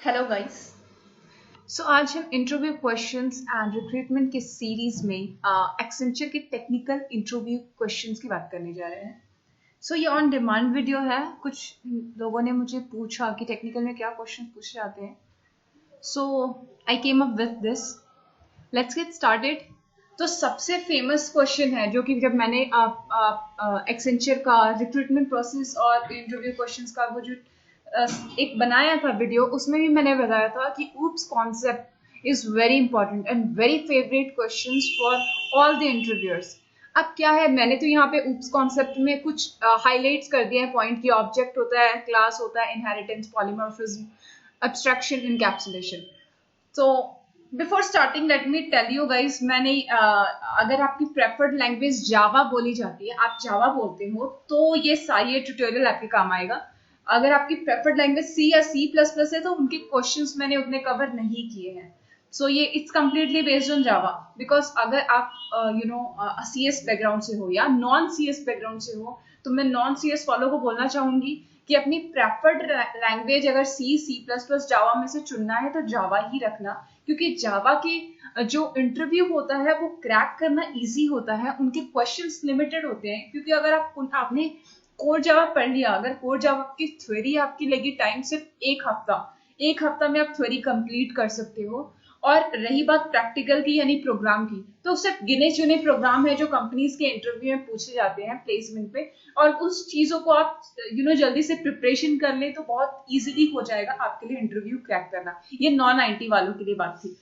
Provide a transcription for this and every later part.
Hello guys. आज हम interview questions and recruitment के सीरीज में एक्सेंचर के टेक्निकल इंटरव्यू क्वेश्चंस की बात करने जा रहे हैं। ये ऑन डिमांड वीडियो है। कुछ लोगों ने मुझे पूछा कि टेक्निकल में क्या क्वेश्चन पूछे जाते हैं, so I came up with this. Let's get started. तो सबसे फेमस क्वेश्चन है जो कि जब मैंने एक्सेंचर का रिक्रूटमेंट प्रोसेस और इंटरव्यू क्वेश्चंस का वो जो एक बनाया था वीडियो, उसमें भी मैंने बताया था कि oops concept is very important and very favourite questions for all the interviewers. अब क्या है, मैंने तो यहाँ पे ऊप्स कॉन्सेप्ट में कुछ हाईलाइट्स कर दिया है पॉइंट की। ऑब्जेक्ट होता है, क्लास होता है, इनहेरिटेंस, पॉलीमॉर्फिज्म, एब्स्ट्रैक्शन, इनकैप्सुलेशन। तो before starting let me tell you guys, मैंने अगर आपकी प्रेफर्ड लैंग्वेज जावा बोली जाती है, आप जावा बोलते हो, तो ये सारी ट्यूटोरियल आपके काम आएगा। अगर आपकी प्रेफर्ड लैंग्वेज सी या सी प्लस प्लस है तो उनके क्वेश्चंस मैंने उतने कवर नहीं किए हैं। ये it's completely based on Java. Because अगर आप सी एस बैकग्राउंड से हो या नॉन सी एस बैकग्राउंड से हो, तो मैं नॉन सी एस वालों को बोलना चाहूंगी कि अपनी प्रेफर्ड लैंग्वेज अगर सी सी प्लस प्लस जावा में से चुनना है तो जावा ही रखना, क्योंकि जावा के जो इंटरव्यू होता है वो क्रैक करना इजी होता है। उनके क्वेश्चंस लिमिटेड होते हैं, क्योंकि अगर आपने कोर जावा पढ़ लिया, अगर कोर जावा की थ्योरी आपकी लगी टाइम सिर्फ एक हफ्ता में आप थ्योरी कंप्लीट कर सकते हो। और रही बात प्रैक्टिकल की यानी प्रोग्राम की, तो सिर्फ गिने चुने प्रोग्राम है जो कंपनीज के इंटरव्यू में पूछे जाते हैं प्लेसमेंट पे, और उस चीजों को आप जल्दी से प्रिपरेशन कर ले तो बहुत इजीली हो जाएगा आपके लिए इंटरव्यू क्रैक करना। ये नॉन आईटी वालों के लिए बात थी।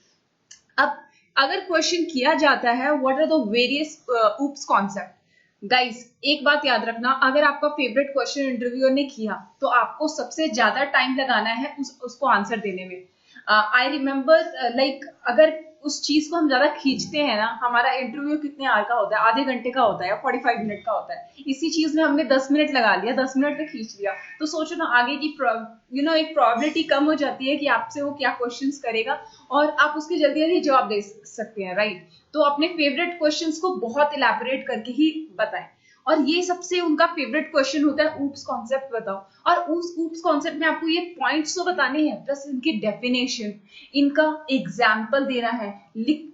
अब अगर क्वेश्चन किया जाता है what are the various oops concept, guys एक बात याद रखना, अगर आपका फेवरेट क्वेश्चन इंटरव्यूअर ने किया तो आपको सबसे ज्यादा टाइम लगाना है उसको आंसर देने में। आई रिमेम्बर लाइक अगर उस चीज को हम ज्यादा खींचते हैं ना, हमारा इंटरव्यू कितने आवर का होता है, आधे घंटे का होता है या 45 मिनट का होता है। इसी चीज में हमने 10 मिनट लगा लिया, 10 मिनट में खींच लिया, तो सोचो ना आगे की एक प्रोबेबिलिटी कम हो जाती है कि आपसे वो क्या क्वेश्चंस करेगा और आप उसके जल्दी जल्दी जवाब दे सकते हैं, राइट। तो अपने फेवरेट क्वेश्चंस को बहुत इलैबोरेट करके ही बताएं। और ये सबसे उनका फेवरेट क्वेश्चन होता है ऊप्स कॉन्सेप्ट बताओ। और उस ऊप्स कॉन्सेप्ट में आपको ये पॉइंट्स तो बताने हैं, प्लस इनकी डेफिनेशन, इनका एग्जाम्पल देना है,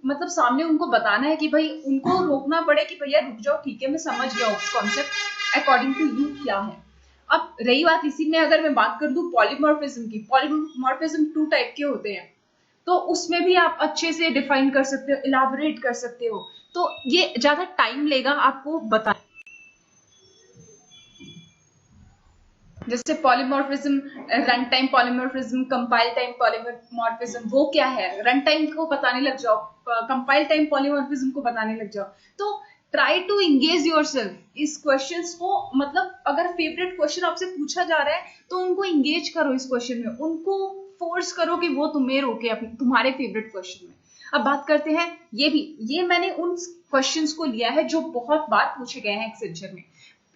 मतलब सामने उनको बताना है कि भाई उनको रोकना पड़े कि भैया रुक जाओ, ठीक है मैं समझ गया oops concept according to you क्या है। अब रही बात इसी में, अगर मैं बात कर दूं पॉलीमॉर्फिज्म की, पॉलीमॉर्फिज्म 2 टाइप के होते हैं, तो उसमें भी आप अच्छे से डिफाइन कर सकते हो, इलाबोरेट कर सकते हो। तो ये ज्यादा टाइम लेगा आपको बताना। जैसे polymorphism, run time polymorphism, compile time polymorphism, वो क्या है, रन टाइम को बताने लग जाओ, कंपाइल टाइम पॉलीमॉर्फिज्म को बताने लग जाओ। तो ट्राई टू इंगेज योरसेल्फ इस क्वेश्चंस को, मतलब अगर फेवरेट क्वेश्चन आपसे पूछा जा रहा है तो उनको इंगेज करो इस क्वेश्चन में, उनको फोर्स करो कि वो तुम्हें रोके तुम्हारे फेवरेट क्वेश्चन में। अब बात करते हैं, ये मैंने उन क्वेश्चंस को लिया है जो बहुत बार पूछे गए हैं एक्सेंचर में।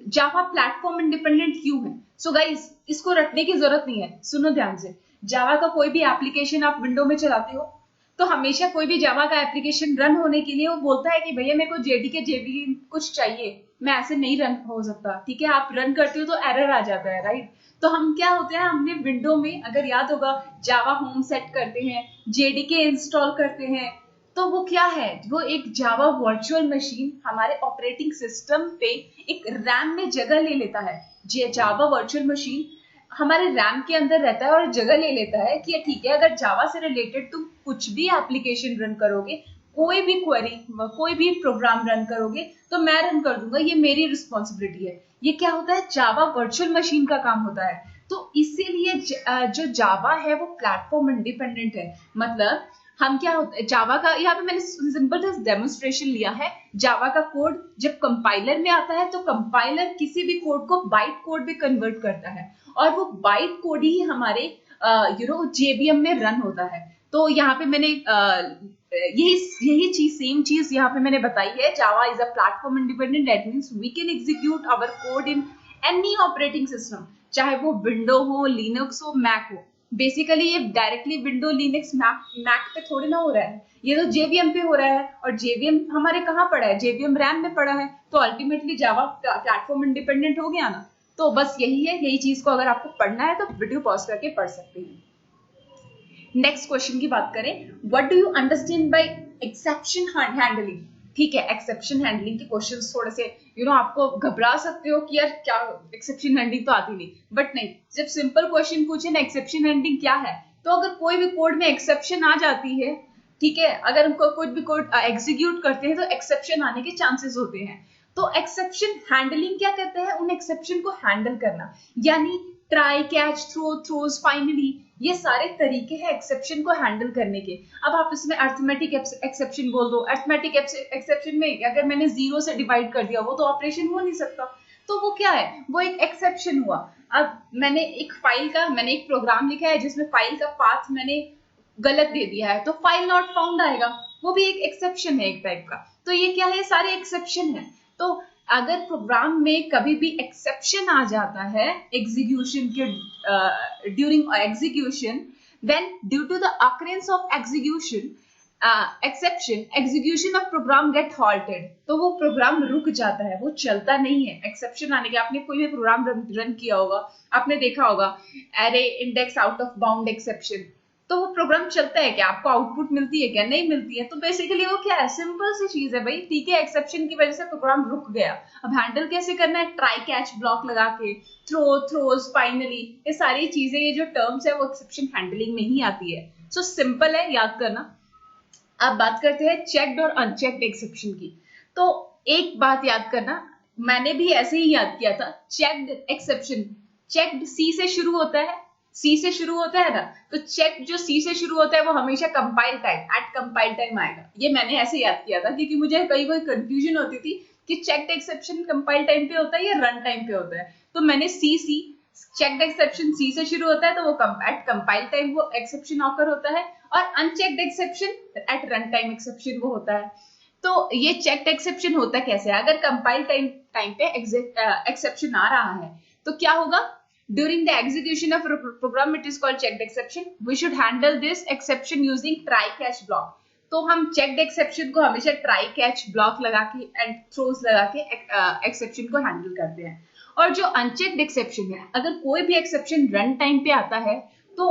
जावा प्लेटफॉर्म इंडिपेंडेंट क्यों है? सो गाइस इसको रटने की जरूरत नहीं है, सुनो ध्यान से। जावा का कोई भी एप्लीकेशन आप विंडो में चलाते हो तो हमेशा कोई भी जावा का एप्लीकेशन रन होने के लिए वो बोलता है कि भैया मेरे को जेडीके जेबी कुछ चाहिए, मैं ऐसे नहीं रन हो सकता, ठीक है। आप रन करते हो तो एरर आ जाता है, राइट। तो हम क्या होते हैं, हमने विंडो में, अगर याद होगा, जावा होम सेट करते हैं, जेडीके इंस्टॉल करते हैं, तो वो क्या है, वो एक जावा वर्चुअल मशीन हमारे ऑपरेटिंग सिस्टम पे एक रैम में जगह ले लेता है। जावा वर्चुअल मशीन हमारे रैम के अंदर रहता है और जगह ले लेता है कि ठीक है, अगर जावा से रिलेटेड तुम कुछ भी एप्लीकेशन रन करोगे, कोई भी क्वेरी, कोई भी प्रोग्राम रन करोगे, तो मैं रन कर दूंगा, ये मेरी रिस्पॉन्सिबिलिटी है। ये क्या होता है, जावा वर्चुअल मशीन का काम होता है। तो इसीलिए जो जावा है वो प्लेटफॉर्म इंडिपेंडेंट है। मतलब हम क्या होता है, जावा का यहाँ पे मैंने सिंपल सा डेमोन्स्ट्रेशन लिया है। जावा का कोड जब कंपाइलर में आता है तो कंपाइलर किसी भी कोड को बाइट कोड में कन्वर्ट करता है, और वो बाइट कोड ही हमारे जेवीएम में रन होता है। तो यहाँ पे मैंने यही चीज, सेम चीज यहाँ पे मैंने बताई है। Java is a platform independent, that means we can execute our code in any operating system, चाहे वो विंडो हो, लिनक्स हो, मैक हो। बेसिकली ये डायरेक्टली विंडो, लिनक्स, मैक पे थोड़ी ना हो रहा है, ये तो जेवीएम पे हो रहा है, और जेवीएम हमारे कहाँ पड़ा है, जेवीएम रैम में पड़ा है। तो अल्टीमेटली जावा प्लेटफॉर्म इंडिपेंडेंट हो गया ना। तो बस यही है, यही चीज को अगर आपको पढ़ना है तो वीडियो पॉज करके पढ़ सकते हैं। नेक्स्ट क्वेश्चन की बात करें, what do you understand by exception handling. ठीक है, एक्सेप्शन हैंडलिंग के क्वेश्चंस थोड़े से आपको घबरा सकते हो कि यार क्या एक्सेप्शन हैंडलिंग तो आती नहीं, बट नहीं, जब सिंपल क्वेश्चन पूछे ना एक्सेप्शन हैंडलिंग क्या है, तो अगर कोई भी कोड में एक्सेप्शन आ जाती है, ठीक है, अगर उनको कोई भी कोड एग्जीक्यूट करते हैं तो एक्सेप्शन आने के चांसेस होते हैं। तो एक्सेप्शन हैंडलिंग क्या कहते हैं, उन एक्सेप्शन को हैंडल करना, यानी try, catch, throw, throws, finally, ये सारे तरीके हैं एक्सेप्शन को हैंडल करने के। अब आप इसमें अर्थमेटिक एक्सेप्शन बोल दो, अर्थमेटिक एक्सेप्शन में अगर मैंने 0 से डिवाइड कर दिया वो तो ऑपरेशन हो नहीं सकता, तो वो क्या है, वो एक एक्सेप्शन हुआ। अब मैंने एक प्रोग्राम लिखा है जिसमें फाइल का पाथ मैंने गलत दे दिया है, तो फाइल नॉट फाउंड आएगा, वो भी एक एक्सेप्शन है एक टाइप का। तो ये क्या है, सारे एक्सेप्शन है। तो अगर प्रोग्राम में कभी भी एक्सेप्शन आ जाता है एग्जीक्यूशन के during execution, then due to the occurrence of exception execution of program get halted, तो वो प्रोग्राम रुक जाता है, वो चलता नहीं है। एक्सेप्शन आने के, आपने कोई भी प्रोग्राम रन किया होगा, आपने देखा होगा array index out of bound exception, तो वो प्रोग्राम चलता है क्या, आपको आउटपुट मिलती है क्या, नहीं मिलती है। तो बेसिकली वो क्या है, सिंपल सी चीज है भाई, ठीक है, एक्सेप्शन की वजह से प्रोग्राम रुक गया। अब हैंडल कैसे करना है, ट्राई कैच ब्लॉक लगा के, थ्रो, थ्रोज, फाइनली, ये सारी चीजें, ये जो टर्म्स है वो एक्सेप्शन हैंडलिंग में ही आती है। सो सिंपल है, याद करना। अब बात करते हैं चेक्ड और अनचेक्ड एक्सेप्शन की। तो एक बात याद करना, मैंने भी ऐसे ही याद किया था, चेक्ड एक्सेप्शन, चेक्ड सी से शुरू होता है, सी से शुरू होता है ना, तो चेक जो सी से शुरू होता है वो हमेशा compile time, eight compile time आएगा। ये मैंने ऐसे याद किया था क्योंकि मुझे कई बार कंफ्यूजन होती थी कि चेक्ड एक्सेप्शन कंपाइल टाइम पे होता है या रन टाइम पे होता है। तो मैंने सी चेक्ड एक्सेप्शन सी से शुरू होता है तो वो एट कंपाइल टाइम वो एक्सेप्शन ऑकर होता है, और unchecked exception at run time exception वो होता है। तो ये चेक्ड एक्सेप्शन होता कैसे है, अगर कंपाइल टाइम पे एक्सेप्शन आ रहा है तो क्या होगा, during the execution of a program it is called checked exception, we should handle this exception using try catch block। तो हम checked exception को हमेशा try catch block लगा के and throws लगा के exception को handle करते हैं। और जो unchecked exception है, अगर कोई भी exception run time पे आता है तो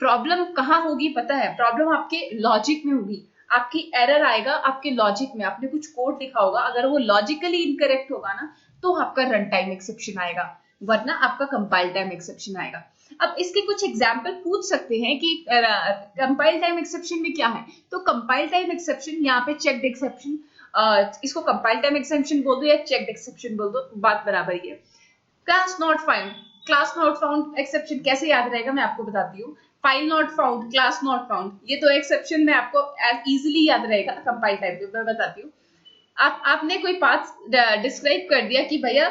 प्रॉब्लम कहाँ होगी पता है, प्रॉब्लम आपके लॉजिक में होगी, आपकी एरर आएगा आपके लॉजिक में, आपने कुछ कोड लिखा होगा, अगर वो लॉजिकली इनकरेक्ट होगा ना तो आपका रन टाइम एक्सेप्शन आएगा, वरना आपका कंपाइल टाइम एक्सेप्शन आएगा। अब इसके कुछ एग्जांपल पूछ सकते हैं कि कंपाइल टाइम एक्सेप्शन में क्या है। तो कंपाइल टाइम एक्सेप्शन, यहाँ पे चेक्ड एक्सेप्शन, इसको कंपाइल टाइम एक्सेप्शन बोल दो या चेक्ड एक्सेप्शन बोल दो, बात बराबर ही है। क्लास नॉट फाउंड एक्सेप्शन कैसे याद रहेगा, मैं आपको बताती हूँ। File not found, class not found, ये तो एक्सेप्शन में आपको इजीली याद रहेगा कंपाइल टाइम पे। मैं बताती हूँ, आपने कोई पाथ डिस्क्राइब कर दिया कि भैया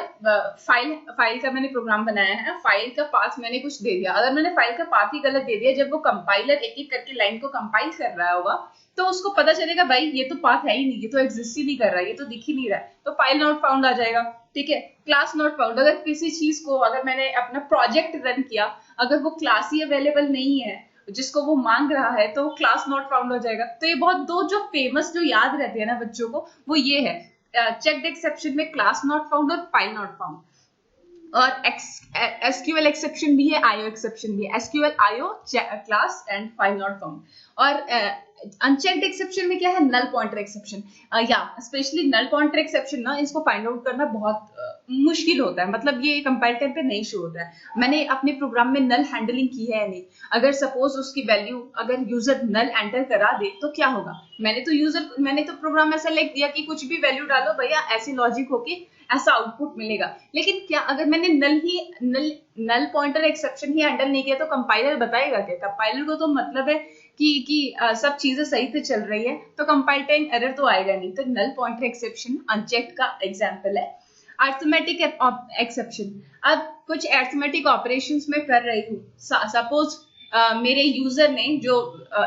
फाइल का मैंने प्रोग्राम बनाया है, फाइल का पाथ मैंने कुछ दे दिया, अगर मैंने फाइल का पाथ ही गलत दे दिया, जब वो कंपाइलर एक एक करके लाइन को कंपाइल कर रहा होगा तो उसको पता चलेगा भाई ये तो पाथ है ही नहीं, ये तो एग्जिस्ट ही नहीं कर रहा है, ये तो दिख ही नहीं रहा है, तो फाइल नॉट फाउंड आ जाएगा। ठीक है, क्लास नॉट फाउंड, अगर किसी चीज को, अगर मैंने अपना प्रोजेक्ट रन किया, अगर वो क्लास ही अवेलेबल नहीं है जिसको वो मांग रहा है तो क्लास नॉट फाउंड हो जाएगा। तो ये बहुत दो जो फेमस जो याद रहते हैं ना बच्चों को, वो ये है, चेक्ड एक्सेप्शन में क्लास नॉट फाउंड और फाइल नॉट फाउंड। और एसक्यूएल एक्सेप्शन भी है, आईओ एक्सेप्शन भी है, SQL IO class and file not found. और अनचेक्ड एक्सेप्शन में क्या है, नल पॉइंटर एक्सेप्शन, या स्पेशली नल पॉइंटर एक्सेप्शन ना, इसको फाइंड आउट करना बहुत मुश्किल होता है, मतलब ये कंपाइल टाइम पे नहीं शो होता है। मैंने अपने प्रोग्राम में नल हैंडलिंग की है नहीं, अगर सपोज उसकी वैल्यू अगर यूजर नल एंटर करा दे तो क्या होगा, मैंने तो प्रोग्राम ऐसा लिख दिया कि कुछ भी वैल्यू डालो भैया, ऐसी लॉजिक होके ऐसा आउटपुट मिलेगा। लेकिन क्या अगर मैंने नल पॉइंटर एक्सेप्शन ही हैंडल नहीं किया तो कंपाइलर बताएगा क्या, कंपाइलर को तो मतलब है कि सब चीजें सही से चल रही है, तो कंपाइल टाइम एरर तो आएगा नहीं। तो नल पॉइंटर एक्सेप्शन अनचेक्ड का एग्जांपल है। अरिथमेटिक एक्सेप्शन, अब कुछ अरिथमेटिक ऑपरेशंस में कर रही हूँ, सपोज मेरे यूजर ने जो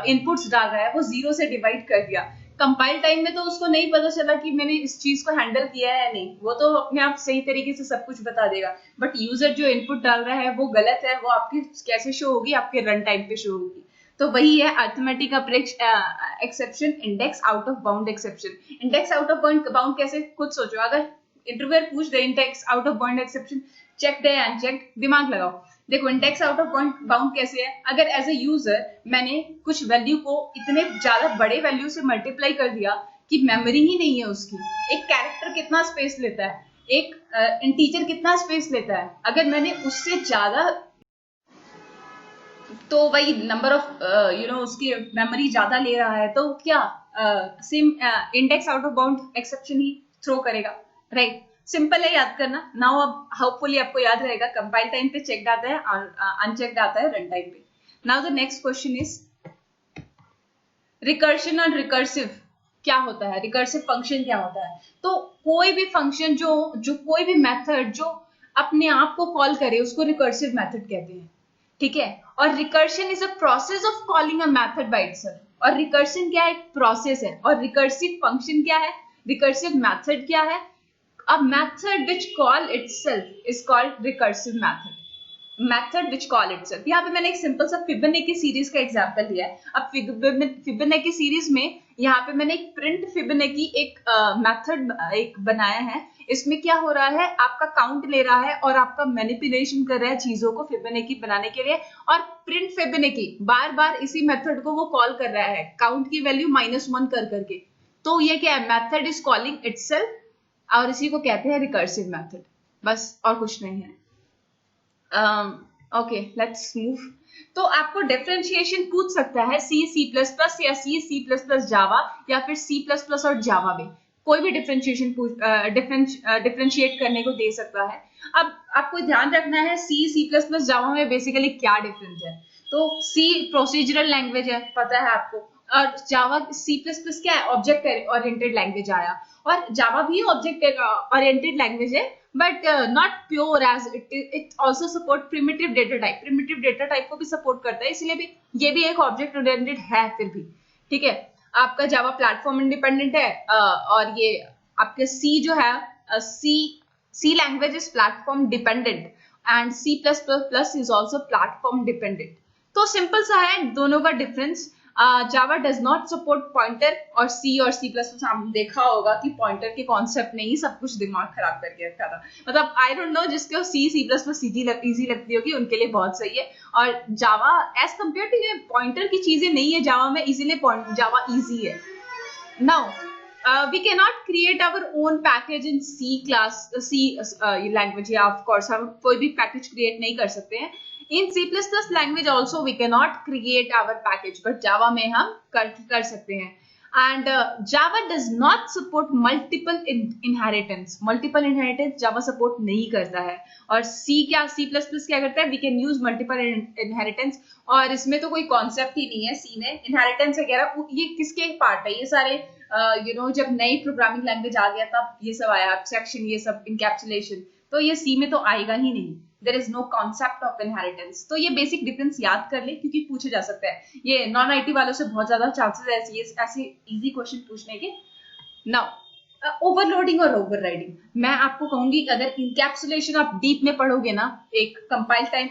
इनपुट्स डाल रहा है वो 0 से डिवाइड कर दिया, कंपाइल टाइम में तो उसको नहीं पता चला कि मैंने इस चीज को हैंडल किया है या नहीं, वो तो अपने आप सही तरीके से सब कुछ बता देगा, बट यूजर जो इनपुट डाल रहा है वो गलत है, वो आपकी कैसे शो होगी, आपके रन टाइम पे शो होगी। तो वही है arithmetic exception, index out of bound exception. Index out of bound कैसे, खुद सोचो, अगर इंटरव्यूअर पूछ दे index out of bound exception checked है अनचेक्ड, दिमाग लगाओ, देखो इंडेक्स आउट ऑफ बाउंड कैसे है, अगर एज ए यूजर मैंने कुछ वैल्यू को इतने ज्यादा बड़े वैल्यू से मल्टीप्लाई कर दिया कि मेमोरी ही नहीं है उसकी। एक कैरेक्टर कितना स्पेस लेता है, एक इंटीजर कितना स्पेस लेता है, अगर मैंने उससे ज्यादा, तो वही नंबर ऑफ उसकी मेमोरी ज्यादा ले रहा है तो क्या same index out of bound exception ही थ्रो करेगा, राइट। सिंपल है याद करना। नाउ अब होपफुली आपको याद रहेगा, कंपाइल टाइम पे चेक्ड आता है, अनचेक्ड आता है रन टाइम पे। Now the next question is recursion और रिकर्सिव क्या होता है, रिकर्सिव फंक्शन क्या होता है। तो कोई भी फंक्शन जो कोई भी मेथड जो अपने आप को कॉल करे उसको रिकर्सिव मेथड कहते हैं, ठीक है। और recursion is a process of calling a method by itself. और रिकर्शन क्या है, एक प्रोसेस है। और रिकर्सिव फंक्शन क्या है, रिकर्सिव मेथड क्या है, a method which call itself is called recursive method which call itself। यहाँ पे मैंने एक सिंपल सा फिबोनाची सीरीज का एग्जांपल लिया है। अब फिबोनाची सीरीज में यहाँ पे मैंने एक प्रिंट फिबोनाची एक मेथड एक बनाया है। इसमें क्या हो रहा है, आपका काउंट ले रहा है और आपका मैनिपुलेशन कर रहा है चीजों को फिबोनाची बनाने के लिए। और प्रिंट फिबोनाची बार बार इसी मेथड को वो कॉल कर रहा है काउंट की वैल्यू -1 कर करके। तो ये क्या है, मेथड इज कॉलिंग इटसेल्फ और इसी को कहते हैं रिकर्सिव मेथड, बस और कुछ नहीं है। Okay let's move. तो आपको डिफरेंशिएशन पूछ सकता है C C++ या C जावा या फिर C++ और जावा में कोई भी डिफरेंशिएशन डिफरेंशिएट करने को दे सकता है। अब आपको ध्यान रखना है C जावा में बेसिकली क्या डिफरेंस है। तो C प्रोसीजरल लैंग्वेज है, पता है आपको, और जावा C++ क्या है, ऑब्जेक्ट ओरिएंटेड लैंग्वेज आया। और जावा भी ऑब्जेक्ट ओरिएंटेड लैंग्वेज है but not pure as it also support primitive data type. Primitive data type को भी सपोर्ट करता है, इसलिए भी ये भी एक ऑब्जेक्ट ओरिएंटेड है फिर भी, ठीक है। आपका जावा प्लेटफॉर्म इंडिपेंडेंट है और ये आपके C जो है C language is platform dependent and C++ is also platform dependent. तो सिंपल सा है दोनों का difference. Java does not support pointer और C++ आपने देखा होगा कि पॉइंटर के कॉन्सेप्ट ने ही सब कुछ दिमाग खराब करके रखा था। मतलब आई डोंट नो जिसको C++ इजी लगती होगी उनके लिए बहुत सही है। और जावा एज कम्पेयर टू ये पॉइंटर की चीजें नहीं है जावा में, इसीलिए जावा इजी है। Now we cannot create our own package in C language, या of course हम कोई भी पैकेज क्रिएट नहीं कर सकते हैं। In C++ language also we cannot create our package, but Java में हम कर सकते हैं। And Java does not support multiple inheritance। Multiple inheritance Java support नहीं करता है। और C क्या करता है, we can use multiple inheritance। और इसमें तो कोई कॉन्सेप्ट ही नहीं है C में inheritance वगैरह। ये किसके पार्ट है, ये सारे जब नई प्रोग्रामिंग लैंग्वेज आ गया तब ये सब आया, एब्स्ट्रैक्शन, ये सब इनकैप्सुलेशन, तो ये C में तो आएगा ही नहीं। There is no concept of inheritance. तो ये बेसिक डिफरेंस याद कर ले क्योंकि पूछे जा सकता है। ये नॉन आईटी वालों से बहुत ज्यादा चांसेस है ऐसे इजी क्वेश्चन पूछने के। नाउ ओवरलोडिंग और ओवरराइडिंग, मैं आपको कहूंगी अगर इनकैप्सुलेशन आप डीप में पढ़ोगे ना, एक कंपाइल टाइम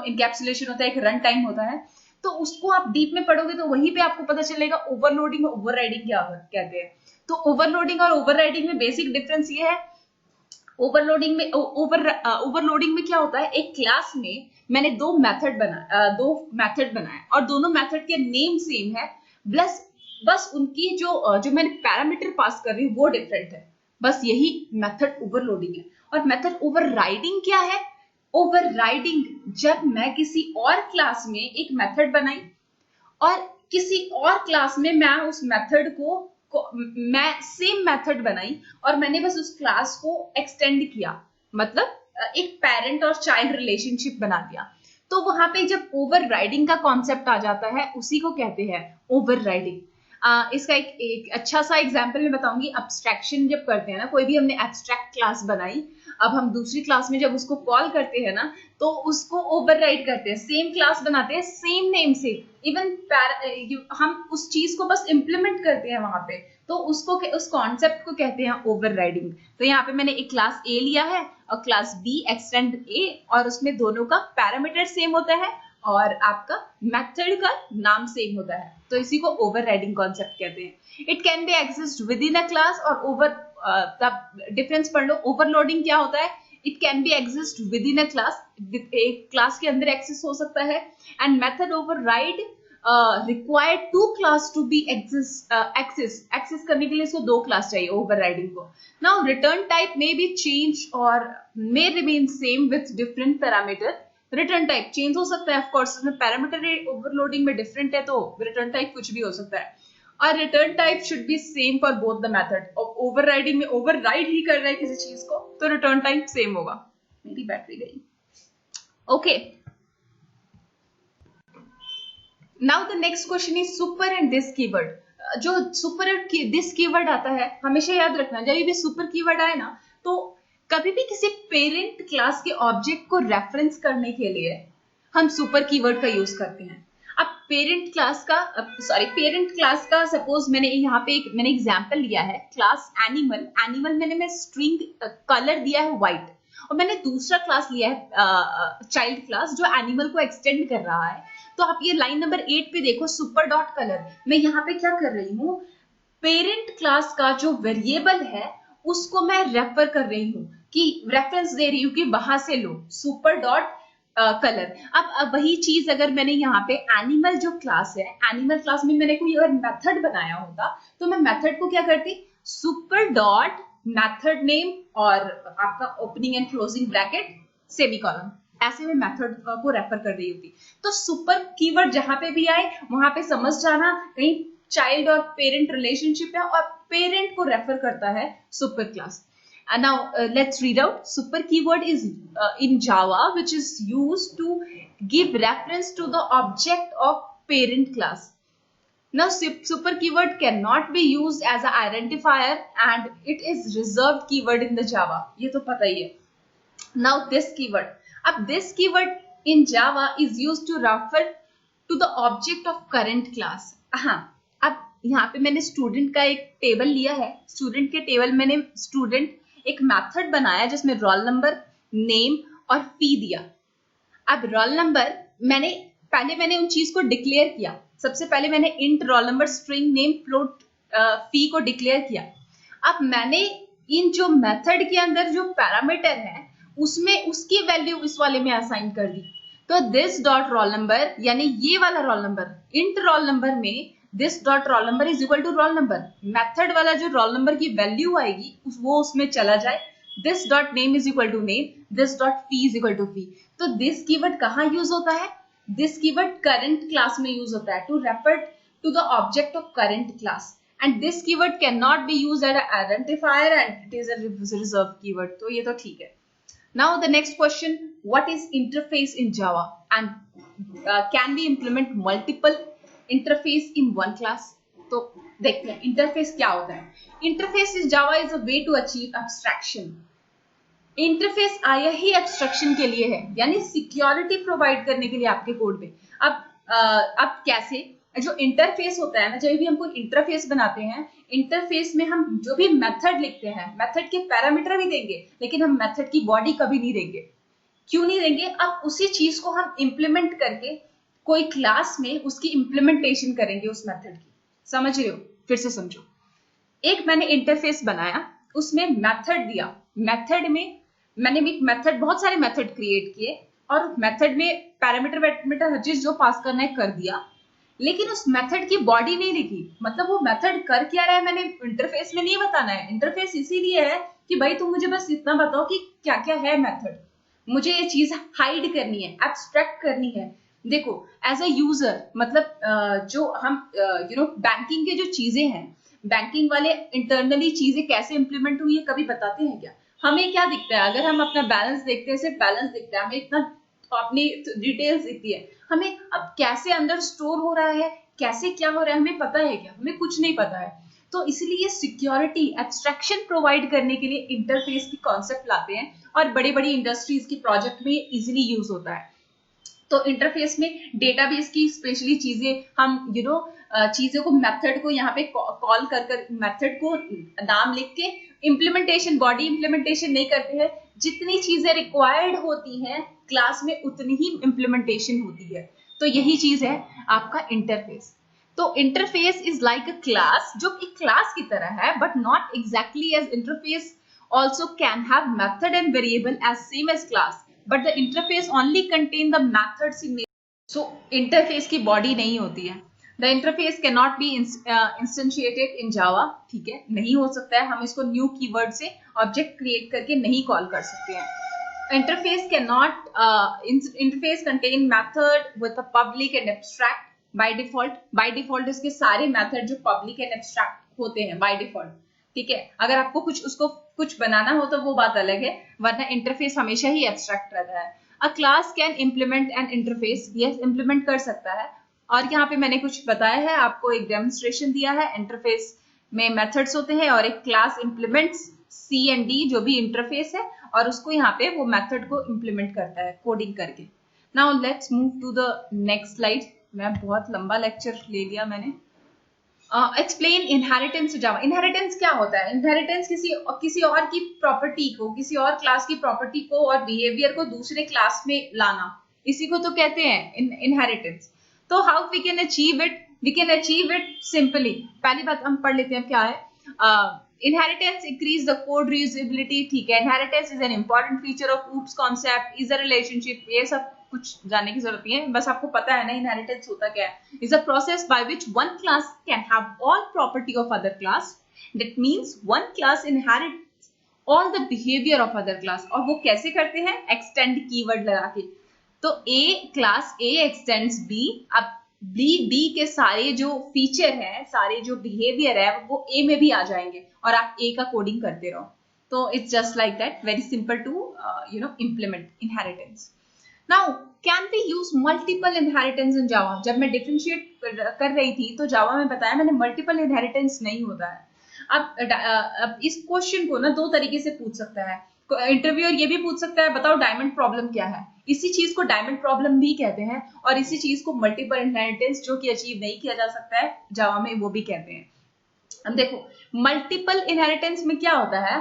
इनकैप्सुलेशन होता है, एक रन टाइम होता है, तो उसको आप डीप में पढ़ोगे तो वहीं पे आपको पता चलेगा ओवरलोडिंग और ओवरराइडिंग क्या कहते हैं। तो ओवरलोडिंग और ओवरराइडिंग में बेसिक डिफरेंस ये है, ओवरलोडिंग में क्या होता है, एक क्लास में मैंने दो मेथड बनाए और दोनों मेथड के नेम सेम है, बस उनकी जो मैंने पैरामीटर पास कर रही हूँ वो डिफरेंट है, बस यही मेथड ओवरलोडिंग है। और मेथड ओवरराइडिंग क्या है, ओवरराइडिंग जब मैं किसी और क्लास में एक मेथड बनाई और किसी और क्लास में मैं उस मेथड को मैं सेम मेथड बनाई और मैंने बस उस क्लास को एक्सटेंड किया, मतलब एक पेरेंट और चाइल्ड रिलेशनशिप बना दिया। तो वहां पे जब ओवरराइडिंग का कॉन्सेप्ट आ जाता है उसी को कहते हैं ओवरराइडिंग। इसका एक अच्छा सा एग्जांपल मैं बताऊंगी। एब्स्ट्रैक्शन जब करते हैं ना, कोई भी हमने एब्स्ट्रैक्ट क्लास बनाई, अब हम दूसरी क्लास में जब उसको कॉल करते हैं ना तो उसको ओवरराइड करते हैं, सेम क्लास बनाते हैं सेम नेम से, इवन हम उस चीज को बस इंप्लीमेंट करते हैं वहां पे, तो उस कॉन्सेप्ट को कहते हैं ओवरराइडिंग। तो यहाँ पे मैंने एक क्लास ए लिया है और क्लास बी एक्सटेंड ए, और उसमें दोनों का पैरामीटर सेम होता है और आपका मेथड का नाम सेम होता है, तो इसी को ओवरराइडिंग कॉन्सेप्ट कहते हैं। It can be exist with in a class और ओवर तब डिफरेंस पढ़ लो। ओवरलोडिंग क्या होता है, it can be exist with in a class, एक क्लास के अंदर एक्सेस हो सकता है. And method override required to class to be access करने के लिए इसको दो क्लास चाहिए ओवरराइडिंग को. Now return type may be change और may remain same with different parameter. Return type change हो सकता है, ऑफ कोर्स इसमें पैरामीटर ओवरलोडिंग में डिफरेंट है तो रिटर्न टाइप कुछ भी हो सकता है. और return type should be same for both the method. Overriding में ओवरराइड ही कर रहा है किसी चीज को तो रिटर्न टाइप सेम होगा. मेरी बैटरी गई. Okay, now the next question is super and this keyword. जो सुपर और दिस कीवर्ड आता है, हमेशा याद रखना जब भी सुपर कीवर्ड आए ना तो कभी भी किसी पेरेंट क्लास के ऑब्जेक्ट को रेफरेंस करने के लिए हम सुपर कीवर्ड का यूज करते हैं. अब पेरेंट क्लास का सपोज मैंने यहाँ पे मैंने एग्जांपल लिया है क्लास एनिमल. एनिमल मैंने स्ट्रिंग कलर दिया है व्हाइट, और मैंने दूसरा क्लास लिया है चाइल्ड क्लास जो एनिमल को एक्सटेंड कर रहा है. तो आप ये लाइन नंबर 8 पे देखो, सुपर डॉट कलर. मैं यहाँ पे क्या कर रही हूँ, पेरेंट क्लास का जो वेरिएबल है उसको मैं रेफर कर रही हूँ, कि रेफरेंस दे रही हूँ कि वहां से लो सुपर डॉट कलर. अब वही चीज अगर मैंने यहाँ पे एनिमल जो क्लास है, एनिमल क्लास में मैंने कोई अगर मेथड बनाया होता तो मैं मेथड को क्या करती, सुपर डॉट मेथड नेम और आपका opening and closing bracket semicolon, ऐसे में मेथड को रेफर कर रही होती. तो सुपर कीवर्ड जहां पे भी आए वहां पे समझ जाना कहीं चाइल्ड और पेरेंट रिलेशनशिप है और पेरेंट को रेफर करता है super class. Now let's read out. Super keyword is in Java, which is used to give reference to the object of parent class. Now super keyword cannot be used as an identifier and it is reserved keyword in the Java. ये तो पता ही है. Now this keyword. अब this keyword in Java is used to refer to the object of current class. हाँ, अब यहाँ पे मैंने स्टूडेंट का एक टेबल लिया है. स्टूडेंट के टेबल मैंने स्टूडेंट एक मेथड बनाया जिसमें रोल नंबर, नेम और फी दिया. अब रोल नंबर मैंने उन चीज को डिक्लेयर किया. सबसे पहले मैंने int roll number, string name, float fee को डिक्लेयर किया. अब मैंने इन जो मेथड के अंदर जो पैरामीटर है उसमें उसकी वैल्यू इस वाले में असाइन कर दी. तो दिस डॉट रोल नंबर यानी ये वाला roll number, int roll number में this dot roll number is equal to roll number. Method वाला जो रोल नंबर की वैल्यू आएगी वो उसमें चला जाए. This dot name is equal to name, this dot fee is equal to fee. तो दिस कीवर्ड कहाँ यूज होता है, दिस कीवर्ड करंट क्लास में यूज होता है, to refer to the object of current class. And this keyword can not be used as an identifier and it is a reserve keyword. तो ये तो ठीक है. Now the next question, what is interface in Java and can we implement multiple interface in one class. तो देखते हैं interface क्या होता है. Interface is Java is a way to achieve abstraction. Interface आया ही एब्स्ट्रैक्शन के लिए है, यानी सिक्योरिटी प्रोवाइड करने के लिए आपके कोड में. अब कैसे, जो इंटरफेस होता है ना, जब भी हम कोई इंटरफेस बनाते हैं, इंटरफेस में हम जो भी मेथड लिखते हैं, मेथड के पैरामीटर भी देंगे लेकिन हम मेथड की बॉडी कभी नहीं देंगे. क्यों नहीं देंगे, अब उसी चीज को हम इंप्लीमेंट करके कोई क्लास में उसकी इंप्लीमेंटेशन करेंगे उस मेथड की. समझ रहे हो, फिर से समझो. एक मैंने इंटरफेस बनाया, उसमें मेथड दिया. मेथड में मैंने भी मेथड, बहुत सारे मेथड क्रिएट किए और मेथड में पैरामीटर हर चीज जो पास करना है कर दिया, लेकिन उस मेथड की बॉडी नहीं लिखी. मतलब वो मेथड कर क्या रहा है मैंने इंटरफेस में नहीं बताना है. इंटरफेस इसीलिए है कि भाई तुम मुझे बस इतना बताओ कि क्या क्या है मेथड, मुझे ये चीज हाइड करनी है, एब्स्ट्रैक्ट करनी है. देखो एज अ यूजर, मतलब जो हम बैंकिंग के जो चीजें हैं, बैंकिंग वाले इंटरनली चीजें कैसे इंप्लीमेंट हुई है कभी बताते हैं क्या. हमें क्या दिखता है, अगर हम अपना बैलेंस देखते हैं, सिर्फ बैलेंस दिखता है, हमें इतना अपनी डिटेल्स दिखती है. हमें अब कैसे अंदर स्टोर हो रहा है, कैसे क्या हो रहा है, हमें पता है क्या, हमें कुछ नहीं पता है. तो इसलिए सिक्योरिटी, एब्स्ट्रैक्शन प्रोवाइड करने के लिए इंटरफेस की कॉन्सेप्ट लाते हैं और बड़ी बड़ी इंडस्ट्रीज की प्रोजेक्ट में इजिली यूज होता है. तो इंटरफेस में डेटाबेस की स्पेशली चीजें हम चीजों को, मेथड को यहाँ पे कॉल कर मेथड को नाम लिख के इम्प्लीमेंटेशन, बॉडी इम्प्लीमेंटेशन नहीं करते हैं. जितनी चीजें रिक्वायर्ड होती हैं क्लास में उतनी ही इम्प्लीमेंटेशन होती है. तो यही चीज है आपका इंटरफेस. तो interface is like a class, जो एक क्लास की तरह है but not exactly as interface also can have method and variable as same as class, but the interface only contain the methods in nature. So interface की body नहीं होती है. The interface cannot be instantiated in Java. ठीक है, नहीं हो सकता है. हम इसको new keyword से object create करके नहीं call कर सकते हैं. Interface cannot interface contain method with a public and abstract by default इसके सारे method जो public and abstract होते हैं by default. ठीक है, अगर आपको उसको कुछ बनाना हो तो वो बात अलग है, वरना इंटरफेस हमेशा ही एब्स्ट्रैक्ट रहता है. अ class can implement N interface, yes implement कर सकता है. और यहाँ पे मैंने कुछ बताया है, आपको एक डेमोन्स्ट्रेशन दिया है. इंटरफेस में मेथड्स होते हैं और एक class implements C and D जो भी इंटरफेस है, और उसको यहाँ पे वो मेथड को इम्प्लीमेंट करता है कोडिंग करके. Now let's move to the next slide. मैं बहुत लंबा लेक्चर ले लिया मैंने. एक्सप्लेन इनहेरिटेंस जावा. इनहेरिटेंस क्या होता है? इनहेरिटेंस किसी और की प्रॉपर्टी को, किसी और क्लास की प्रॉपर्टी को और बिहेवियर को दूसरे क्लास में लाना, इसी को तो कहते हैं इनहेरिटेंस. तो how we can achieve it? We can achieve it simply. पहली बात हम पढ़ लेते हैं क्या है. Inheritance increase the code reusability. ठीक है, inheritance is an important feature of oops concept, is a relationship. ये सब कुछ जानने की जरूरत नहीं है, बस आपको पता है ना इनहेरिटेंस होता क्या है. Is a process by which one class can have all property of other class. That means one class inherits all the behaviour of other class. और वो कैसे करते हैं? एक्सटेंड कीवर्ड लगा के. तो ए क्लास ए एक्सटेंड्स बी. अब बी के सारे जो फीचर है, सारे जो बिहेवियर है, वो ए में भी आ जाएंगे और आप ए का कोडिंग करते रहो. तो it's just like that, very simple to implement inheritance. Now, can we use multiple inheritance in Java? जब मैं डिफरेंशिएट कर रही थी तो जावा में बताया मैंने मल्टीपल इनहेरिटेंस नहीं होता है. अब इस क्वेश्चन को ना दो तरीके से पूछ सकता है. इंटरव्यूअर ये भी पूछ सकता है, बताओ डायमंड प्रॉब्लम क्या है. इसी चीज को डायमंड प्रॉब्लम भी कहते हैं, और इसी चीज को मल्टीपल इनहेरिटेंस जो कि अचीव नहीं किया जा सकता है जावा में, वो भी कहते हैं. अब देखो मल्टीपल इनहेरिटेंस में क्या होता है.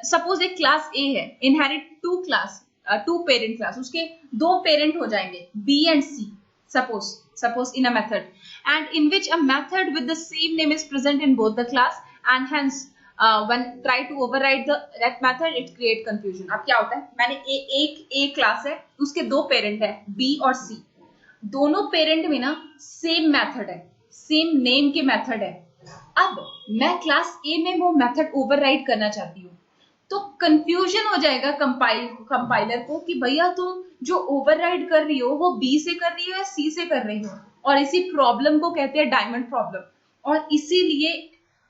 सपोज एक क्लास ए है, इनहेरिट टू पेरेंट क्लास, उसके दो पेरेंट हो जाएंगे B and C. Suppose in a method and in which a method with the same name is present in both the class and hence when try to override that method it create confusion. अब क्या होता है, मैंने एक ए class है, उसके दो parent है बी और सी. दोनों पेरेंट में ना सेम मेथड है, सेम नेम के मेथड है. अब मैं क्लास ए में वो मेथड ओवरराइड करना चाहती हूँ, तो कंफ्यूजन हो जाएगा कंपाइलर को कि भैया तुम जो ओवरराइड कर रही हो वो बी से कर रही हो या सी से कर रही हो. और इसी प्रॉब्लम को कहते हैं डायमंड प्रॉब्लम. और इसीलिए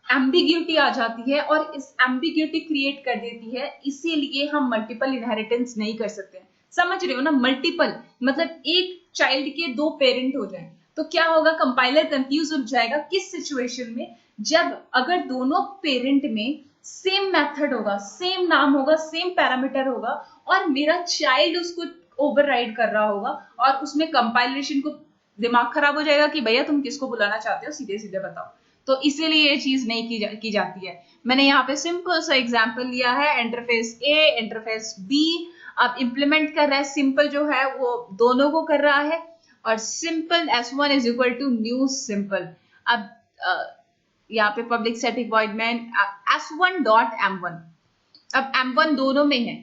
एम्बिग्यूटी आ जाती है और इस एम्बिग्यूटी क्रिएट कर देती है. इसीलिए हम मल्टीपल इनहेरिटेंस नहीं कर सकते. समझ रहे हो ना? मल्टीपल मतलब एक चाइल्ड के दो पेरेंट हो जाए तो क्या होगा, कंपाइलर कंफ्यूज हो जाएगा. किस सिचुएशन में? जब अगर दोनों पेरेंट में सेम मेथड होगा, सेम नाम होगा, सेम पैरामीटर होगा, और मेरा चाइल्ड उसको ओवरराइड कर रहा होगा, और उसमें कंपाइलेशन को दिमाग खराब हो जाएगा कि भैया तुम किसको बुलाना चाहते हो, सीधे सीधे बताओ. तो इसीलिए ये चीज नहीं की जाती है. मैंने यहाँ पे सिंपल सा एग्जांपल लिया है, इंटरफेस ए इंटरफेस बी. अब इम्प्लीमेंट कर रहा है, सिंपल जो है वो दोनों को कर रहा है, और simple S1 is equal to new simple. अब यहाँ पे public static void main S1 dot M1. अब M1 दोनों में है,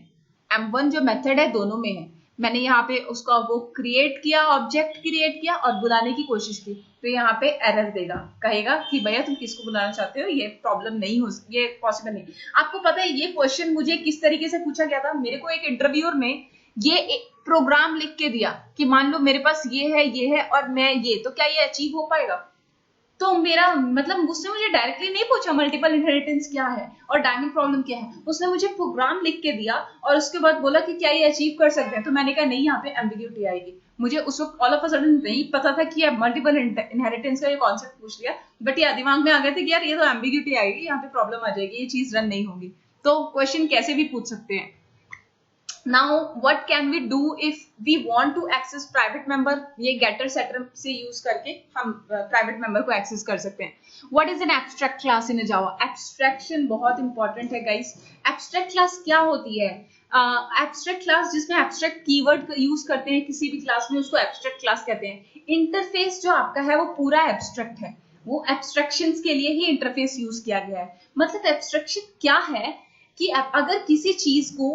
M1 जो मेथड है दोनों में है. मैंने यहाँ पे उसका वो क्रिएट किया, ऑब्जेक्ट क्रिएट किया और बुलाने की कोशिश की, तो यहाँ पे एरर देगा, कहेगा कि भैया तुम किसको बुलाना चाहते हो, ये प्रॉब्लम नहीं हो, ये पॉसिबल नहीं. आपको पता है ये क्वेश्चन मुझे किस तरीके से पूछा गया था? मेरे को एक इंटरव्यूअर ने ये एक प्रोग्राम लिख के दिया कि मान लो मेरे पास ये है और मैं ये, तो क्या ये अचीव हो पाएगा? तो मेरा मतलब उसने मुझे डायरेक्टली नहीं पूछा मल्टीपल इनहेरिटेंस क्या है और डायमंड प्रॉब्लम क्या है. उसने मुझे प्रोग्राम लिख के दिया और उसके बाद बोला कि क्या ये अचीव कर सकते हैं. तो मैंने कहा नहीं, यहाँ पे एम्बिग्यूटी आएगी. मुझे उस वक्त ऑल ऑफ अ सडन नहीं पता था कि मल्टीपल इनहेरिटेंस का ये कॉन्सेप्ट पूछ लिया, बट या दिमाग में आ गया था कि यार ये तो एम्बिग्यूटी आएगी, यहाँ पे प्रॉब्लम आ जाएगी, ये चीज रन नहीं होगी. तो क्वेश्चन कैसे भी पूछ सकते हैं. Now what can we do if we want to access private member? ये getter setter से यूज करके हम private member को access कर सकते हैं. What is an abstract class in a Java? Abstraction बहुत important है guys. Abstract class क्या होती है? Abstract class जिसमें abstract keyword यूज करते हैं किसी भी क्लास में, उसको abstract class कहते हैं. इंटरफेस जो आपका है वो पूरा abstract है, वो abstractions के लिए ही इंटरफेस यूज किया गया है. मतलब abstraction क्या है? कि अगर किसी चीज को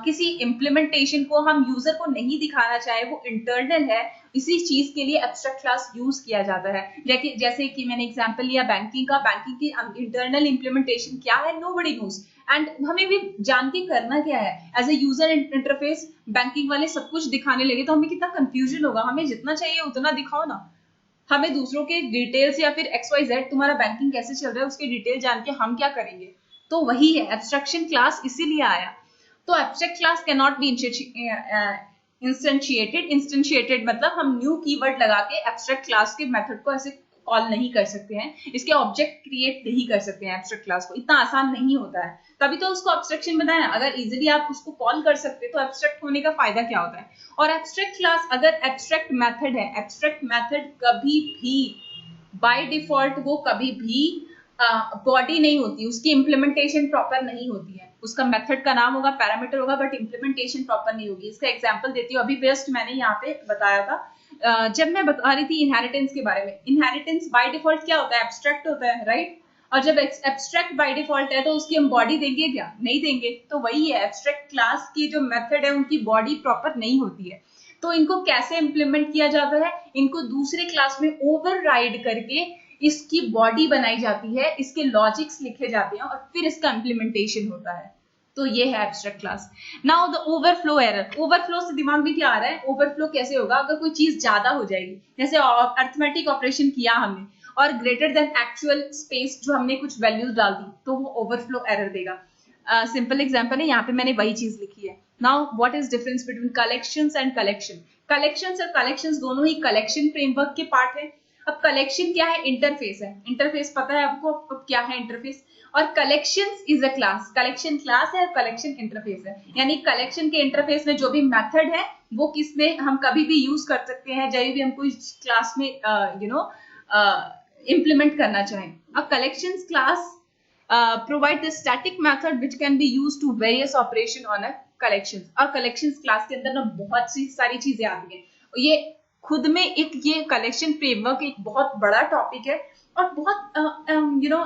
किसी इम्प्लीमेंटेशन को हम यूजर को नहीं दिखाना चाहे, वो इंटरनल है, इसी चीज के लिए एब्स्ट्रैक्ट क्लास यूज किया जाता है। जैसे कि मैंने एग्जांपल लिया बैंकिंग का, बैंकिंग की इंटरनल इम्प्लीमेंटेशन क्या है, नोबडी नोज, एंड हमें भी जान के करना क्या है। As a user interface banking वाले सब कुछ दिखाने लगे तो हमें कितना कंफ्यूजन होगा। हमें जितना चाहिए उतना दिखाओ ना, हमें दूसरों के डिटेल्स या फिर XYZ तुम्हारा बैंकिंग कैसे चल रहा है उसके डिटेल जान के हम क्या करेंगे। तो वही है एब्स्ट्रैक्शन क्लास, इसीलिए आया। तो abstract class can not be instantiated मतलब हम न्यू कीवर्ड लगा के एब्स्ट्रैक्ट क्लास के मेथड को ऐसे कॉल नहीं कर सकते हैं, इसके ऑब्जेक्ट क्रिएट नहीं कर सकते हैं एब्स्ट्रैक्ट क्लास को, इतना आसान नहीं होता है, तभी तो उसको एब्स्ट्रैक्शन बनाया। अगर इजीली आप उसको कॉल कर सकते तो एब्स्ट्रैक्ट होने का फायदा क्या होता है। और एब्स्ट्रैक्ट क्लास अगर एब्स्ट्रैक्ट मेथड है, एब्स्ट्रैक्ट मेथड कभी भी बाय डिफॉल्ट वो कभी भी बॉडी नहीं होती, उसकी इम्प्लीमेंटेशन प्रॉपर नहीं होती है। उसका मेथड का नाम होगा, पैरामीटर होगा, बट इम्प्लीमेंटेशन प्रॉपर नहीं होगी। इसका एग्जांपल देती हूँ, अभी बेस्ट मैंने यहाँ पे बताया था जब मैं बता रही थी इनहेरिटेंस के बारे में। इनहेरिटेंस बाय डिफॉल्ट क्या होता है, एब्स्ट्रैक्ट होता है, राइट। और जब एब्स्ट्रैक्ट बाय डिफॉल्ट है तो उसकी हम बॉडी देंगे क्या, नहीं देंगे। तो वही है, एब्स्ट्रैक्ट क्लास की जो मेथड है उनकी बॉडी प्रॉपर नहीं होती है। तो इनको कैसे इंप्लीमेंट किया जाता है, इनको दूसरे क्लास में ओवरराइड करके इसकी बॉडी बनाई जाती है, इसके लॉजिक्स लिखे जाते हैं और फिर इसका इंप्लीमेंटेशन होता है। तो ये है abstract class. Now the overflow error, overflow से दिमाग में क्या आ रहा है, ओवरफ्लो कैसे होगा, अगर कोई चीज ज्यादा हो जाएगी, जैसे अर्थमेटिक ऑपरेशन किया हमने और ग्रेटर देन एक्चुअल स्पेस जो हमने कुछ वैल्यूज डाल दी तो वो ओवरफ्लो एरर देगा। सिंपल एग्जांपल है, यहाँ पे मैंने वही चीज लिखी है। Now what is difference between collections and collection. Collections और कलेक्शंस दोनों ही कलेक्शन फ्रेमवर्क के पार्ट है। अब कलेक्शन क्या है, इंटरफेस है, इंटरफेस पता है आपको अब क्या है इंटरफेस। और collections is a class, collection class है और कलेक्शन इंटरफेस है। यानी कलेक्शन के इंटरफेस में जो भी मेथड है वो किसमें हम कभी भी यूज कर सकते हैं जब भी हम कोई क्लास में implement करना चाहें। अब collections class provide the static method which can be used to various operation on a collections। और collections class के अंदर ना बहुत सी सारी चीजें आती हैं। ये खुद में एक ये collection framework एक बहुत बड़ा टॉपिक है और बहुत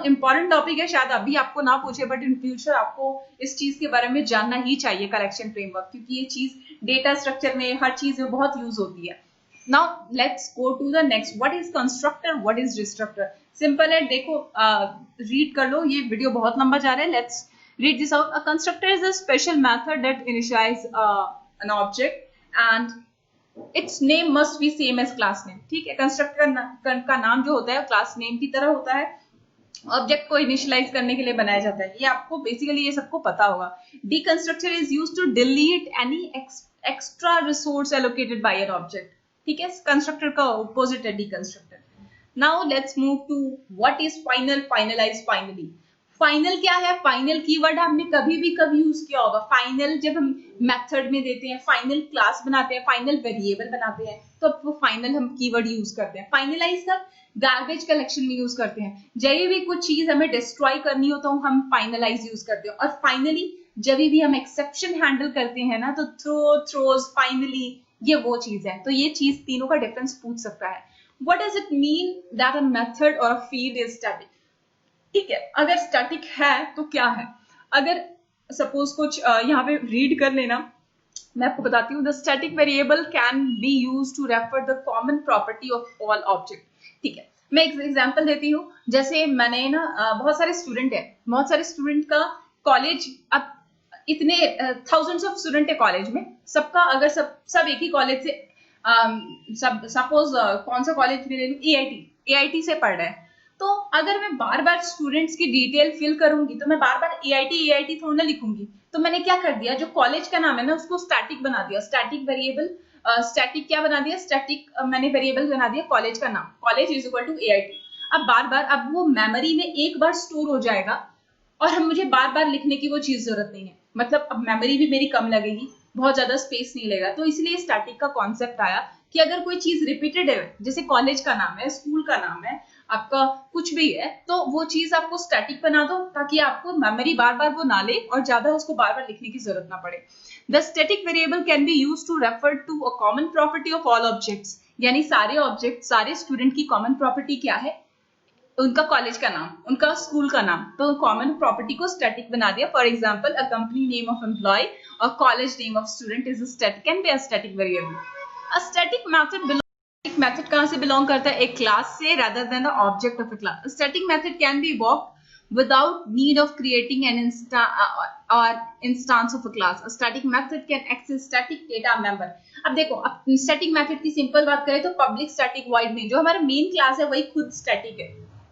इम्पोर्टेंट टॉपिक है। शायद अभी आपको ना पूछे बट इन फ्यूचर आपको इस चीज के बारे में जानना ही चाहिए, कलेक्शन फ्रेमवर्क, क्योंकि ये चीज डेटा स्ट्रक्चर में हर चीज में बहुत यूज होती है। Now let's go to the next. What is constructor? What is destructor? Simple है, देखो read कर लो, ये वीडियो बहुत लंबा जा रहा है। Let's read this out. A constructor is a special method that initialize an object and its name must be same as class name। ठीक है, कंस्ट्रक्टर का नाम जो होता है क्लास नेम की तरह होता है, ऑब्जेक्ट को इनिशियलाइज करने के लिए बनाया जाता है। ये आपको बेसिकली ये सबको पता होगा। Deconstructor is used to delete any extra resource allocated by an object. ठीक है, कंस्ट्रक्टर का ऑपोजिट है deconstructor. Now let's move to what is final, finalize, finally. Final क्या है, फाइनल कीवर्ड हमने कभी भी कभी यूज किया होगा। फाइनल जब हम मेथड में देते हैं, फाइनल क्लास बनाते हैं, फाइनल वेरिएबल बनाते हैं, तो अब वो फाइनल हम कीवर्ड यूज करते हैं। फाइनलाइज का गार्बेज कलेक्शन में यूज करते हैं, जब भी कुछ चीज हमें डिस्ट्रॉय करनी हो तो हम फाइनलाइज यूज करते हैं। और फाइनली जब भी हम एक्सेप्शन हैंडल करते हैं ना, तो थ्रोज, फाइनली, ये वो चीज है। तो ये चीज तीनों का डिफरेंस पूछ सकता है। What does it mean that a method और अ फील्ड इज स्टैटिक। ठीक है, अगर स्टैटिक है तो क्या है। अगर सपोज कुछ यहाँ पे रीड कर लेना, मैं आपको बताती हूँ। The static variable can be used to refer the common property of all object. ठीक है, मैं एक एग्जांपल देती हूँ। जैसे मैंने ना बहुत सारे स्टूडेंट है, बहुत सारे स्टूडेंट का कॉलेज, अब इतने थाउजेंड्स ऑफ स्टूडेंट है कॉलेज में, सबका अगर सब एक ही कॉलेज से सपोज कौन सा कॉलेज में ले लूं, AIT से पढ़ रहे हैं, तो अगर मैं बार बार स्टूडेंट्स की डिटेल फिल करूंगी तो मैं बार बार AIT थोड़ा ना लिखूंगी। तो मैंने क्या कर दिया, जो कॉलेज का नाम है ना उसको स्टैटिक बना दिया, स्टैटिक वेरिएबल, स्टैटिक क्या बना दिया, स्टैटिक मैंने वेरिएबल बना दिया कॉलेज का नाम, college is equal to AIT। अब बार बार, अब वो मेमोरी में एक बार स्टोर हो जाएगा और हम मुझे बार बार लिखने की वो चीज जरूरत नहीं है। मतलब अब मेमोरी भी मेरी कम लगेगी, बहुत ज्यादा स्पेस नहीं लेगा। तो इसलिए स्टैटिक का कॉन्सेप्ट आया कि अगर कोई चीज रिपीटेड है, जैसे कॉलेज का नाम है, स्कूल का नाम है, आपका कुछ भी है, तो वो चीज आपको स्टैटिक बना दो ताकि आपको मेमोरी बार बार वो ना ले और ज्यादा उसको बार बार लिखने की जरूरत ना पड़े। The static variable can be used to refer to a common property of all objects. यानी सारे ऑब्जेक्ट, सारे स्टूडेंट की कॉमन प्रॉपर्टी क्या है, उनका कॉलेज का नाम, उनका स्कूल का नाम, तो कॉमन प्रॉपर्टी को स्टैटिक बना दिया. For example a company name of employee और college name of student is static, can be a static variable. A static method कहां से बिलोंग करता है? एक क्लास से, rather than the object of a class. A static method can be evoked without need of creating an instance of a class. A static method can access static data member. अब देखो, अब static method की simple बात करें तो public static void में जो हमारा मेन क्लास है वही खुद स्टैटिक है.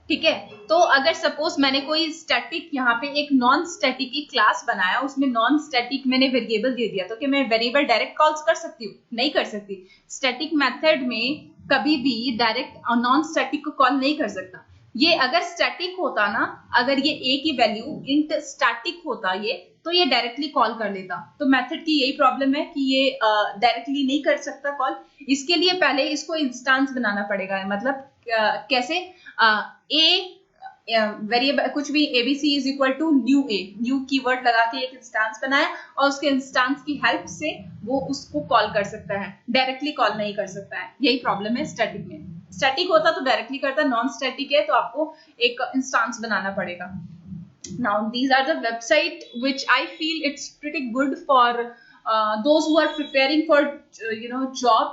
ठीक है, तो अगर सपोज मैंने कोई स्टैटिक यहाँ पे एक नॉन स्टैटिक की क्लास बनाया, उसमें नॉन स्टैटिक मैंने वेरिएबल दे दिया, तो क्या मैं वेरिएबल डायरेक्ट कॉल्स कर सकती हूँ? नहीं कर सकती. स्टैटिक मेथड में कभी भी डायरेक्ट नॉन स्टैटिक को कॉल नहीं कर सकता. ये अगर स्टैटिक होता ना, अगर ये ए की वैल्यू इंट स्टैटिक होता ये, तो ये डायरेक्टली कॉल कर लेता. तो मेथड की यही प्रॉब्लम है कि ये डायरेक्टली नहीं कर सकता कॉल. इसके लिए पहले इसको इंस्टांस बनाना पड़ेगा. मतलब कैसे? वेरिएबल कुछ भी ABC is equal to new A, new keyword लगा के एक इंस्टांस बनाया और उसके इंस्टांस की हेल्प से वो उसको कॉल कर सकता है, डायरेक्टली कॉल नहीं कर सकता है. यही प्रॉब्लम है स्टैटिक में. स्टैटिक होता तो डायरेक्टली करता, नॉन स्टैटिक है तो आपको एक इंस्टांस बनाना पड़ेगा. Now these are the website which I feel it's pretty good for those who are preparing for job.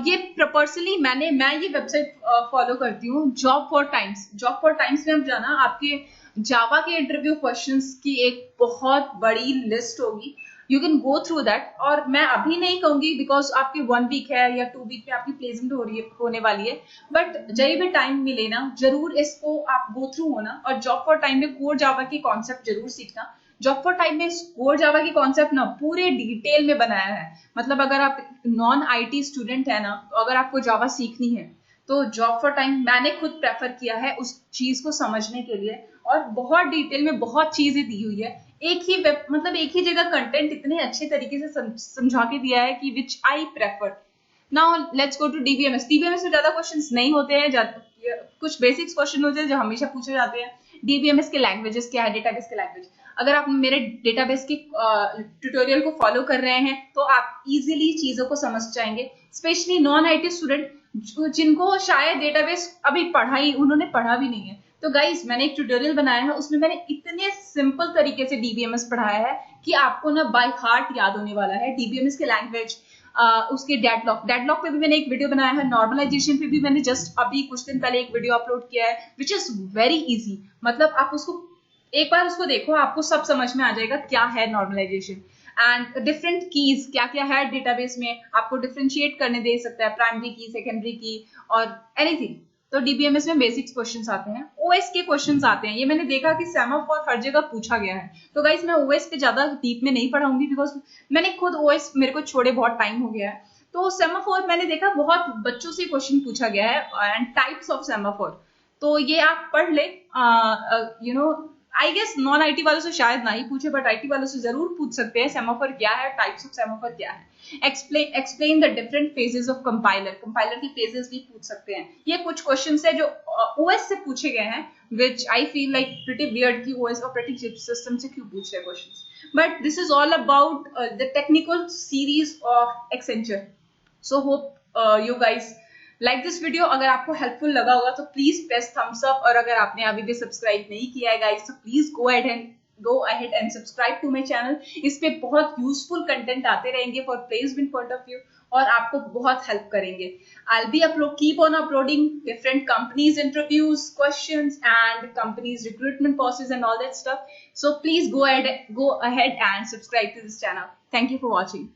ये पर्सनली मैं ये वेबसाइट फॉलो करती हूँ, job for times. Job for times में हम जाना, आपके जावा के इंटरव्यू क्वेश्चंस की एक बहुत बड़ी लिस्ट होगी. You can go through that. और मैं अभी नहीं कहूंगी बिकॉज आपकी 1 वीक है या 2 वीक में आपकी प्लेसमेंट होने वाली है, बट जब भी टाइम मिले ना जरूर इसको आप गो थ्रू होना. और जॉब फॉर टाइम में कोर जावा की कॉन्सेप्ट जरूर सीखना. जॉब फॉर टाइम में कोर जावा की कॉन्सेप्ट ना पूरे डिटेल में बनाया है. मतलब अगर आप नॉन आईटी स्टूडेंट है ना, तो अगर आपको जावा सीखनी है तो जॉब फॉर टाइम मैंने खुद प्रेफर किया है उस चीज को समझने के लिए. और बहुत डिटेल में बहुत चीजें दी हुई है. एक ही एक ही जगह कंटेंट इतने अच्छे तरीके से समझा के दिया है कि which I prefer. Now let's go to DBMS. DBMS में ज्यादा क्वेश्चंस नहीं होते हैं, कुछ बेसिक्स क्वेश्चन होते हैं जो हमेशा पूछे जाते हैं. डीबीएमएस के लैंग्वेजेस क्या है? डेटाबेस के लैंग्वेज. अगर आप मेरे डेटाबेस के ट्यूटोरियल को फॉलो कर रहे हैं तो आप इजीली चीजों को समझ जाएंगे. स्पेशली नॉन आईटी स्टूडेंट जिनको शायद डेटाबेस अभी उन्होंने पढ़ा भी नहीं है. तो गाइस मैंने एक ट्यूटोरियल बनाया है, उसमें मैंने इतने सिंपल तरीके से डीबीएमएस पढ़ाया है कि आपको ना बाय हार्ट याद होने वाला है. डीबीएमएस के लैंग्वेज, उसके डेडलॉक पे भी मैंने एक वीडियो बनाया है. नॉर्मलाइजेशन पे भी मैंने जस्ट अभी कुछ दिन पहले एक वीडियो अपलोड किया है विच इज वेरी इजी. मतलब आप उसको एक बार उसको देखो, आपको सब समझ में आ जाएगा क्या है नॉर्मलाइजेशन. एंड डिफरेंट कीज क्या क्या है डेटाबेस में, आपको डिफरेंशिएट करने दे सकता है, प्राइमरी की, सेकेंडरी की और एनीथिंग. तो डीबीएमएस में बेसिक्स क्वेश्चंस आते हैं, ओएस के क्वेश्चंस आते हैं. ये मैंने देखा कि सेमाफोर हर जगह पूछा गया है. तो गाइस मैं ओएस पे ज्यादा डीप में नहीं पढ़ाऊंगी बिकॉज मैंने खुद ओएस मेरे को छोड़े बहुत टाइम हो गया है. तो सेमाफोर मैंने देखा बहुत बच्चों से क्वेश्चन पूछा गया है एंड टाइप्स ऑफ सेमाफोर. तो ये आप पढ़ ले. आई गेस नॉन आईटी वालों से शायद ना ही पूछे, बट आईटी वालों से जरूर पूछ सकते हैं सेमाफोर क्या है, टाइप्स ऑफ सेमाफोर क्या है. Explain the different phases of compiler की फेजेस भी पूछ सकते हैं. ये कुछ क्वेश्चंस है जो ओएस से पूछे गए हैं which I feel like pretty weird कि ओएस ऑपरेटिंग सिस्टम से क्यों पूछ रहे हैं questions. But this is all about the technical series of Accenture. So hope you guys like this video. अगर आपको हेल्पफुल लगा होगा तो प्लीज प्रेस थम्स अप. और अगर आपने अभी भी सब्सक्राइब नहीं किया है गाइस तो please go ahead and subscribe to my channel. इस पे बहुत यूजफुल कंटेंट आते रहेंगे for placement point of view और आपको बहुत हेल्प करेंगे. I'll be keep on uploading different companies interviews, questions and companies recruitment process and all that stuff. So please go ahead and subscribe to this channel. Thank you for watching.